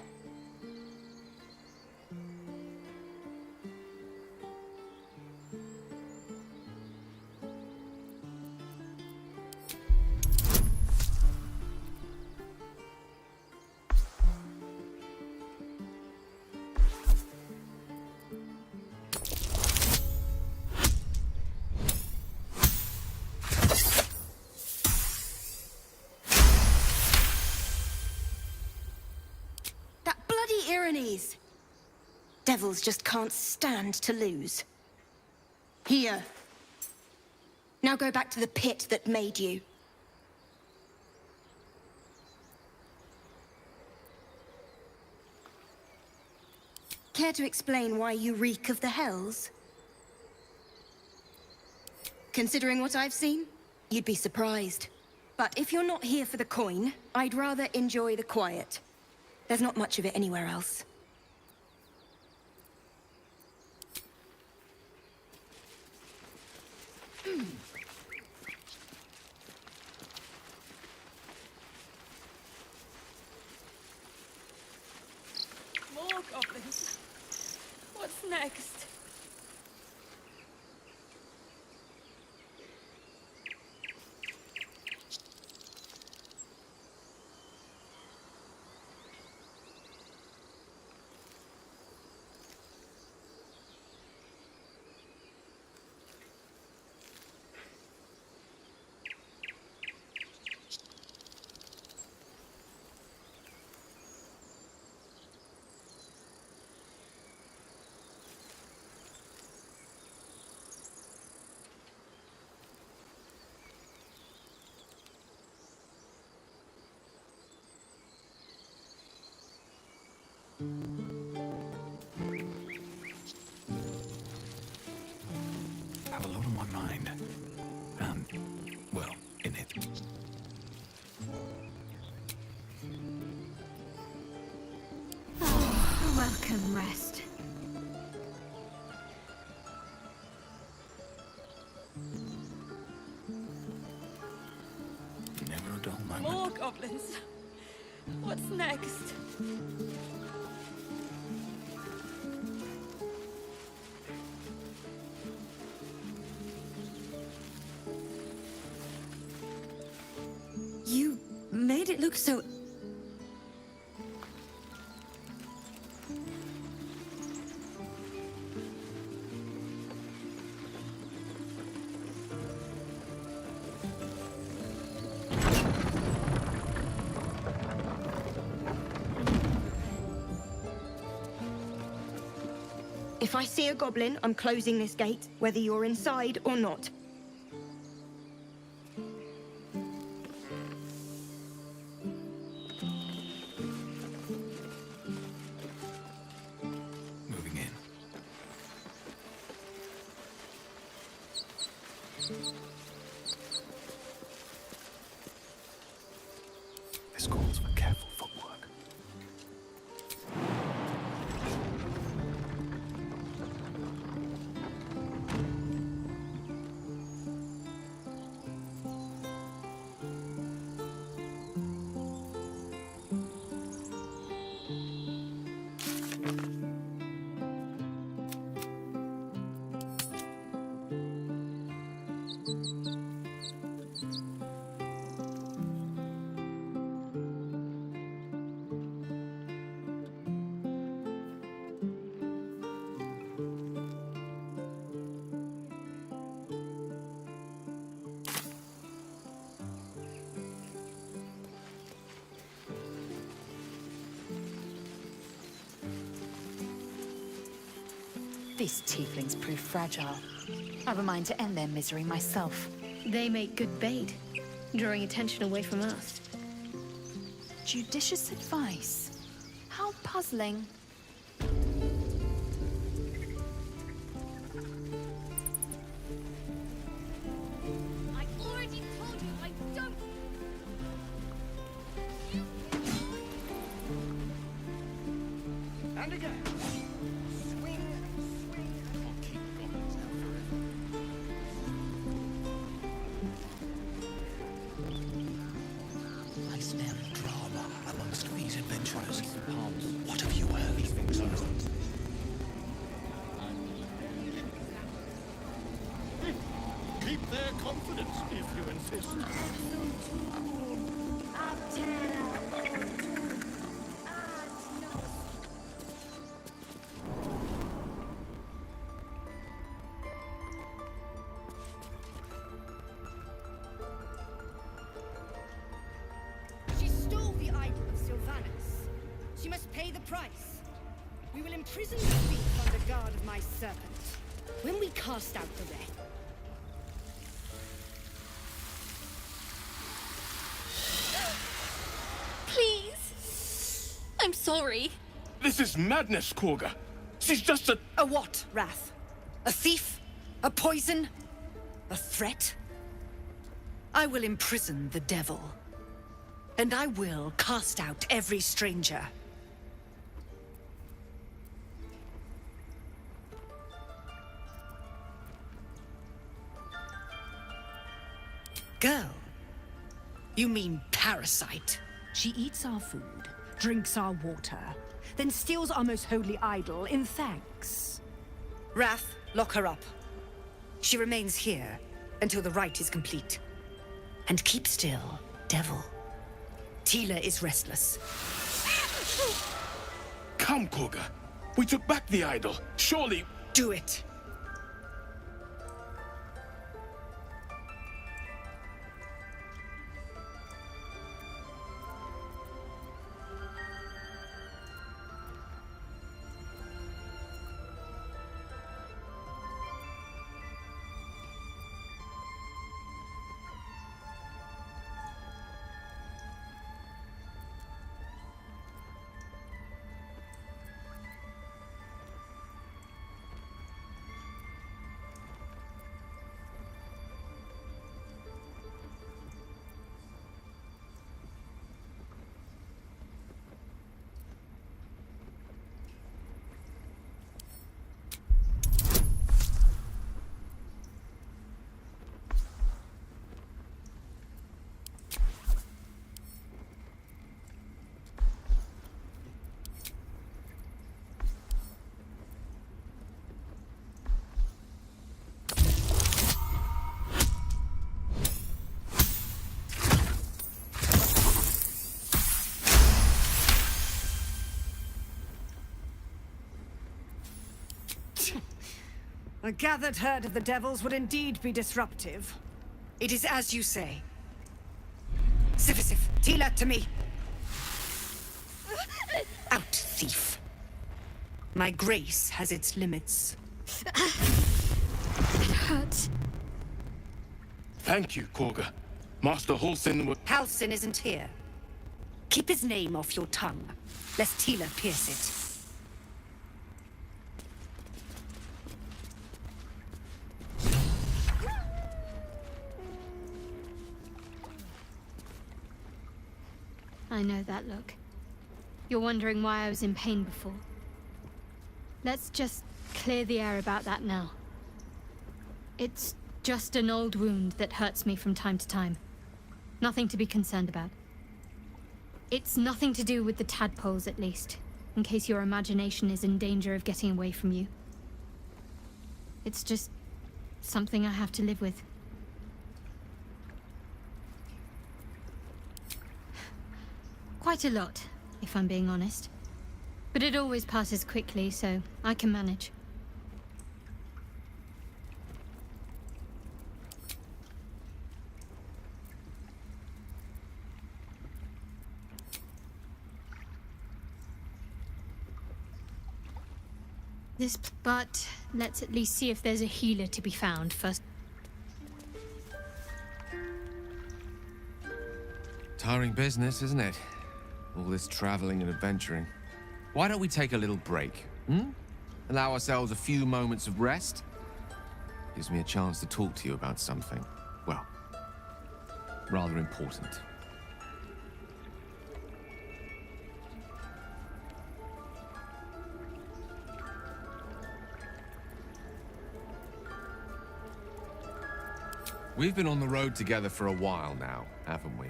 [SPEAKER 12] Ironies. Devils just can't stand to lose. Here. Now go back to the pit that made you. Care to explain why you reek of the hells? Considering what I've seen, you'd be surprised. But if you're not here for the coin, I'd rather enjoy the quiet. There's not much of it anywhere else.
[SPEAKER 8] More goblins. What's next?
[SPEAKER 2] I have a lot on my mind. Well, in it.
[SPEAKER 16] Welcome, rest.
[SPEAKER 8] What's next?
[SPEAKER 12] You made it look so... If I see a goblin, I'm closing this gate, whether you're inside or not.
[SPEAKER 2] Moving in. This calls for careful footwork.
[SPEAKER 16] These tieflings prove fragile. I've a mind to end their misery myself.
[SPEAKER 5] They make good bait, drawing attention away from us.
[SPEAKER 16] Judicious advice. How puzzling.
[SPEAKER 3] I already told you I don't.
[SPEAKER 6] And again. Swing, swing. I'll keep goblins out forever.
[SPEAKER 7] I smell drama amongst these adventurers. What have you heard?
[SPEAKER 18] Keep their confidence if you insist.
[SPEAKER 13] She stole the idol of Sylvanus. She must pay the price. We will imprison the thief under guard of my serpent. When we cast out the wreck,
[SPEAKER 3] Please. I'm sorry.
[SPEAKER 17] This is madness, Korga. She's just a...
[SPEAKER 13] A what, Wrath? A thief? A poison? A threat? I will imprison the devil. And I will cast out every stranger. Girl? You mean parasite? She eats our food, drinks our water, then steals our most holy idol in thanks. Wrath, lock her up. She remains here until the rite is complete. And keep still, devil. Tila is restless.
[SPEAKER 17] Come, Korga. We took back the idol. Surely...
[SPEAKER 13] Do it. A gathered herd of the devils would indeed be disruptive. It is as you say. Sifisif, Tila to me! Out, thief. My grace has its limits.
[SPEAKER 16] It hurts.
[SPEAKER 17] Thank you, Korga. Master Halsin would...
[SPEAKER 13] Halsin isn't here. Keep his name off your tongue, lest Tila pierce it.
[SPEAKER 16] I know that look. You're wondering why I was in pain before. Let's just clear the air about that now. It's just an old wound that hurts me from time to time. Nothing to be concerned about. It's nothing to do with the tadpoles, at least, in case your imagination is in danger of getting away from you. It's just something I have to live with. Quite a lot, if I'm being honest. But it always passes quickly, so I can manage. But let's at least see if there's a healer to be found first.
[SPEAKER 1] Tiring business, isn't it? All this traveling and adventuring. Why don't we take a little break, Allow ourselves a few moments of rest? Gives me a chance to talk to you about something, well, rather important. We've been on the road together for a while now, haven't we?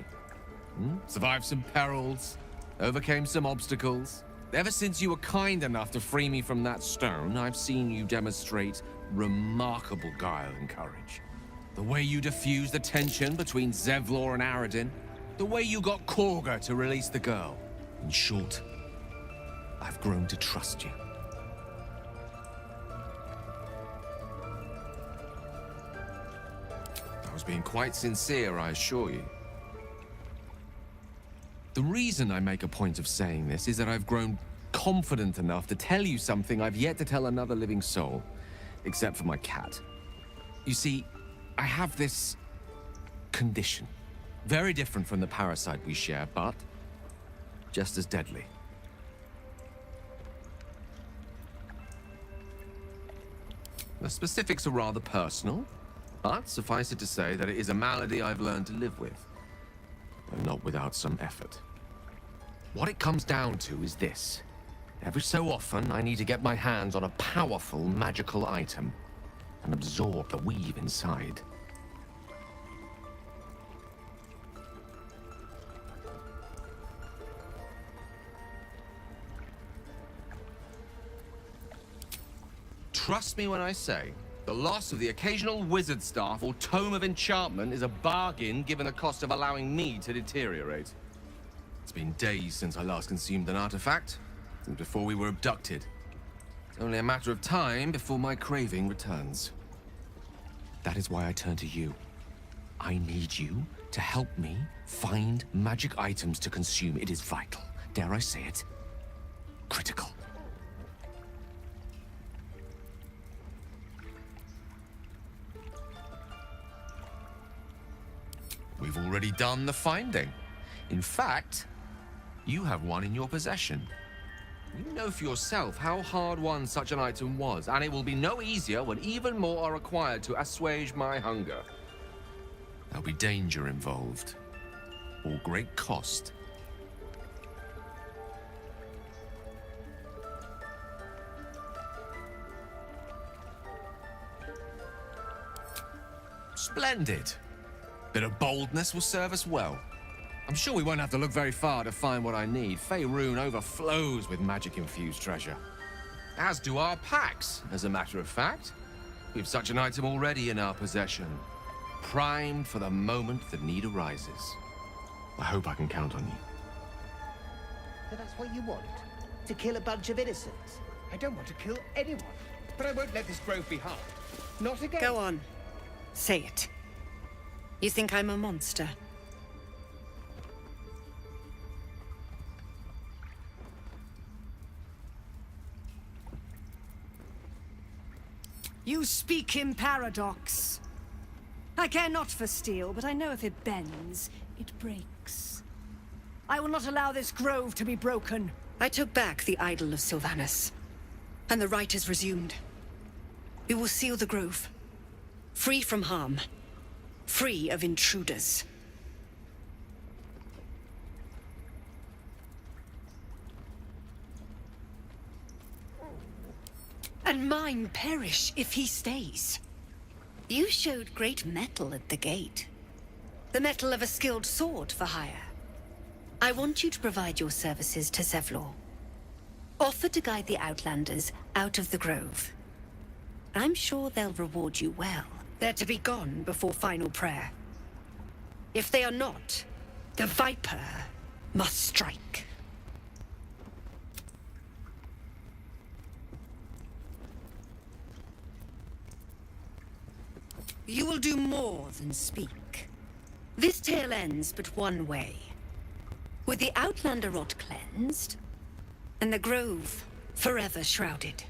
[SPEAKER 1] Survived some perils, overcame some obstacles. Ever since you were kind enough to free me from that stone, I've seen you demonstrate remarkable guile and courage. The way you diffused the tension between Zevlor and Aradin, the way you got Korga to release the girl. In short, I've grown to trust you. I was being quite sincere, I assure you. The reason I make a point of saying this is that I've grown confident enough to tell you something I've yet to tell another living soul, except for my cat. You see, I have this condition. Very different from the parasite we share, but just as deadly. The specifics are rather personal, but suffice it to say that it is a malady I've learned to live with, and not without some effort. What it comes down to is this. Every so often, I need to get my hands on a powerful magical item and absorb the weave inside. Trust me when I say, the loss of the occasional wizard staff or tome of enchantment is a bargain given the cost of allowing me to deteriorate. It's been days since I last consumed an artifact, since before we were abducted. It's only a matter of time before my craving returns. That is why I turn to you. I need you to help me find magic items to consume. It is vital. Dare I say it? Critical. We've already done the finding. In fact, you have one in your possession. You know for yourself how hard-won such an item was, and it will be no easier when even more are required to assuage my hunger. There'll be danger involved, or great cost. Splendid. Bit of boldness will serve us well. I'm sure we won't have to look very far to find what I need. Faerun overflows with magic-infused treasure. As do our packs, as a matter of fact. We've such an item already in our possession. Primed for the moment the need arises. I hope I can count on you.
[SPEAKER 10] So that's what you want? To kill a bunch of innocents? I don't want to kill anyone.
[SPEAKER 4] But I won't let this grove be harmed. Not again.
[SPEAKER 13] Go on. Say it. You think I'm a monster? You speak in paradox. I care not for steel, but I know if it bends, it breaks. I will not allow this grove to be broken. I took back the idol of Sylvanus, and the rite is resumed. We will seal the grove, free from harm, free of intruders. And mine perish if he stays. You showed great mettle at the gate. The mettle of a skilled sword for hire. I want you to provide your services to Zevlor. Offer to guide the Outlanders out of the grove. I'm sure they'll reward you well. They're to be gone before final prayer. If they are not, the Viper must strike. You will do more than speak. This tale ends but one way. With the Outlander rot cleansed, and the grove forever shrouded.